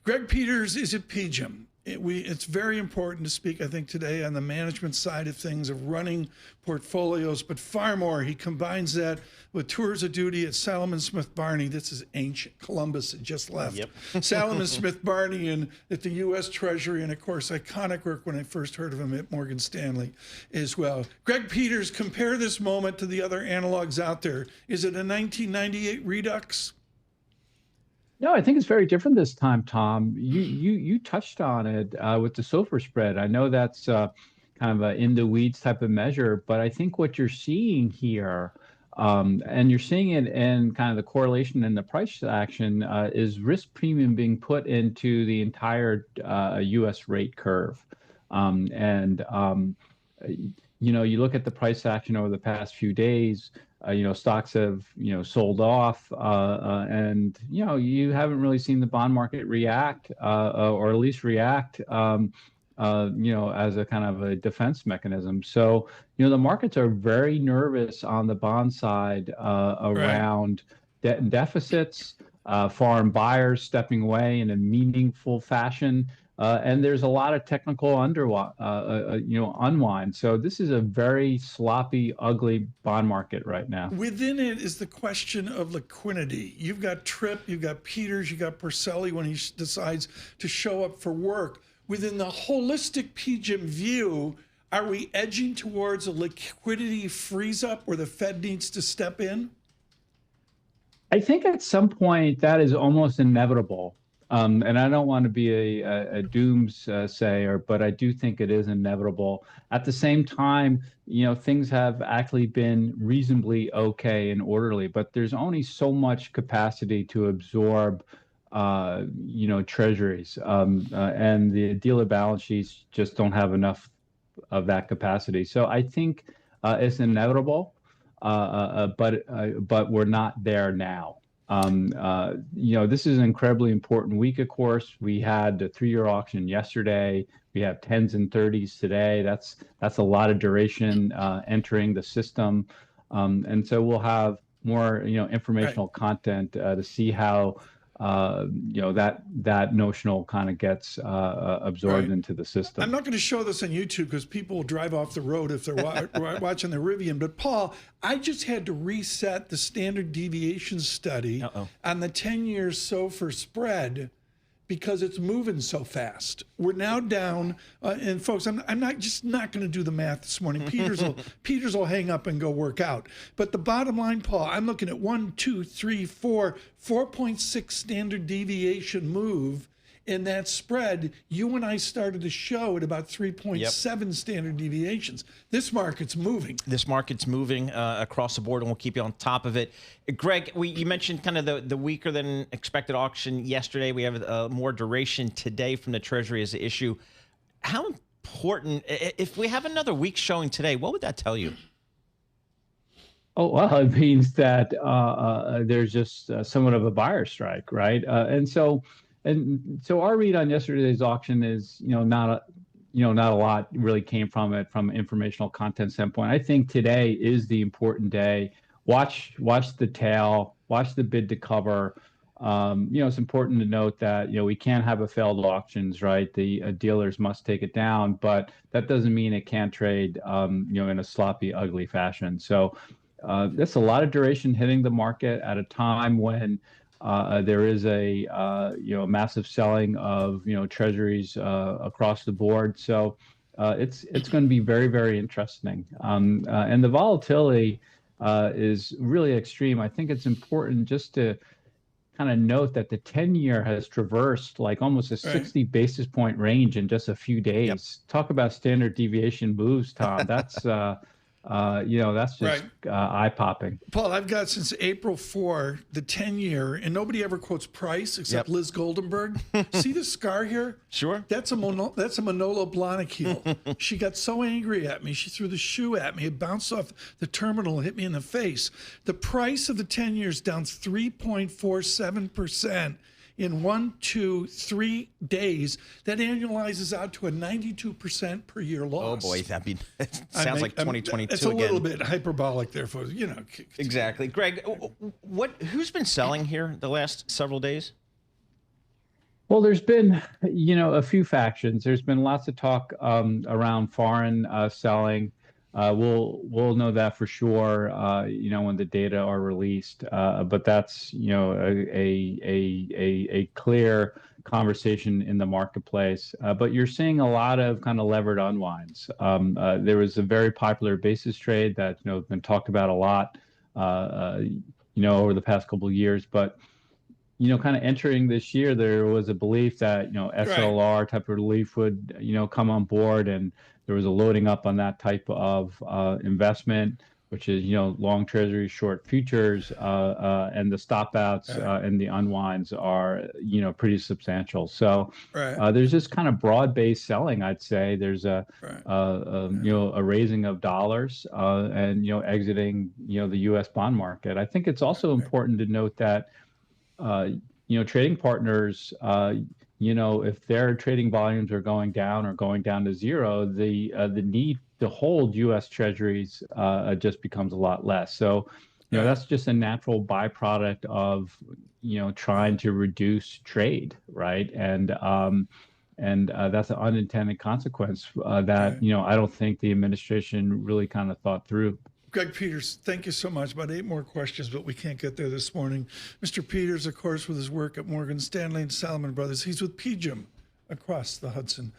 Greg Peters is at PGIM. It's very important to speak, I think, today on the management side of things, of running portfolios, but far more. He combines that with tours of duty at Salomon Smith Barney. This is ancient. Columbus had just left. Yep. Salomon Smith Barney and at the U.S. Treasury, and of course, iconic work when I first heard of him at Morgan Stanley as well. Greg Peters, compare this moment to the other analogs out there. Is it a 1998 redux? No, I think it's very different this time, Tom. You touched on it with the SOFR spread. I know that's kind of an in the weeds type of measure, but I think what you're seeing here, and you're seeing it in kind of the correlation in the price action, is risk premium being put into the entire U.S. rate curve. You look at the price action over the past few days. Stocks have, sold off, and, you haven't really seen the bond market react, or at least react, as a kind of a defense mechanism. So, the markets are very nervous on the bond side around debt and deficits, foreign buyers stepping away in a meaningful fashion. And there's a lot of technical unwind. So this is a very sloppy, ugly bond market right now. Within it is the question of liquidity. You've got Tripp, you've got Peters, you've got Porcelli when he decides to show up for work. Within the holistic PGIM view, are we edging towards a liquidity freeze up where the Fed needs to step in? I think at some point that is almost inevitable. And I don't want to be a doomsayer, but I do think it is inevitable. At the same time, things have actually been reasonably okay and orderly, but there's only so much capacity to absorb, treasuries, and the dealer balance sheets just don't have enough of that capacity. So I think it's inevitable, but we're not there now. This is an incredibly important week, of course. We had the 3-year auction yesterday. We have 10s and 30s today. That's a lot of duration entering the system. And so we'll have more, informational content to see how, that notional kind of gets absorbed into the system. I'm not going to show this on YouTube because people will drive off the road if they're watching the Rivian. But Paul, I just had to reset the standard deviation study on the 10-year SOFR spread because it's moving so fast. We're now down, and folks, I'm not going to do the math this morning. Peters will hang up and go work out. But the bottom line, Paul, I'm looking at 4.6 standard deviation move in that spread. You and I started the show at about 3.7 standard deviations. This market's moving. This market's moving across the board, and we'll keep you on top of it. Greg, you mentioned kind of the weaker than expected auction yesterday. We have more duration today from the Treasury as the issue. How important, if we have another week showing today, what would that tell you? Oh, well, it means that there's just somewhat of a buyer strike, right? And so our read on yesterday's auction is, not a lot really came from it from an informational content standpoint. I think today is the important day. Watch the tail, watch the bid to cover. It's important to note that, we can't have a failed auctions, right? The dealers must take it down, but that doesn't mean it can't trade, in a sloppy, ugly fashion. So that's a lot of duration hitting the market at a time when there is a massive selling of treasuries across the board. So it's going to be very, very interesting. And the volatility is really extreme. I think it's important just to kind of note that the 10-year has traversed like almost a 60 basis point range in just a few days. Yep. Talk about standard deviation moves, Tom. That's that's just eye-popping. Paul, I've got since April 4, the 10-year, and nobody ever quotes price except Liz Goldenberg. See the scar here? Sure. That's a Manolo Blahnik heel. She got so angry at me, she threw the shoe at me. It bounced off the terminal and hit me in the face. The price of the 10 years down 3.47%. in 1, 2, 3 days. That annualizes out to a 92% per year loss. Oh boy, that sounds like 2022 It's a again. little bit hyperbolic there, for Exactly, Greg. Who's been selling here the last several days? Well, there's been, a few factions. There's been lots of talk around foreign selling. We'll know that for sure, when the data are released. But that's, a clear conversation in the marketplace. But you're seeing a lot of kind of levered unwinds. There was a very popular basis trade that, been talked about a lot, over the past couple of years. But kind of entering this year, there was a belief that, SLR type of relief would, come on board, and there was a loading up on that type of investment, which is, long treasury, short futures, and the stop outs and the unwinds are, pretty substantial. So there's just kind of broad-based selling, I'd say. There's a raising of dollars and, exiting, the U.S. bond market. I think it's also important to note that trading partners, if their trading volumes are going down or going down to zero, the need to hold U.S. Treasuries just becomes a lot less. So, that's just a natural byproduct of, trying to reduce trade, right? And that's an unintended consequence that, I don't think the administration really kind of thought through. Greg Peters, thank you so much. About 8 more questions, but we can't get there this morning. Mr. Peters, of course, with his work at Morgan Stanley and Salomon Brothers, he's with PGIM across the Hudson.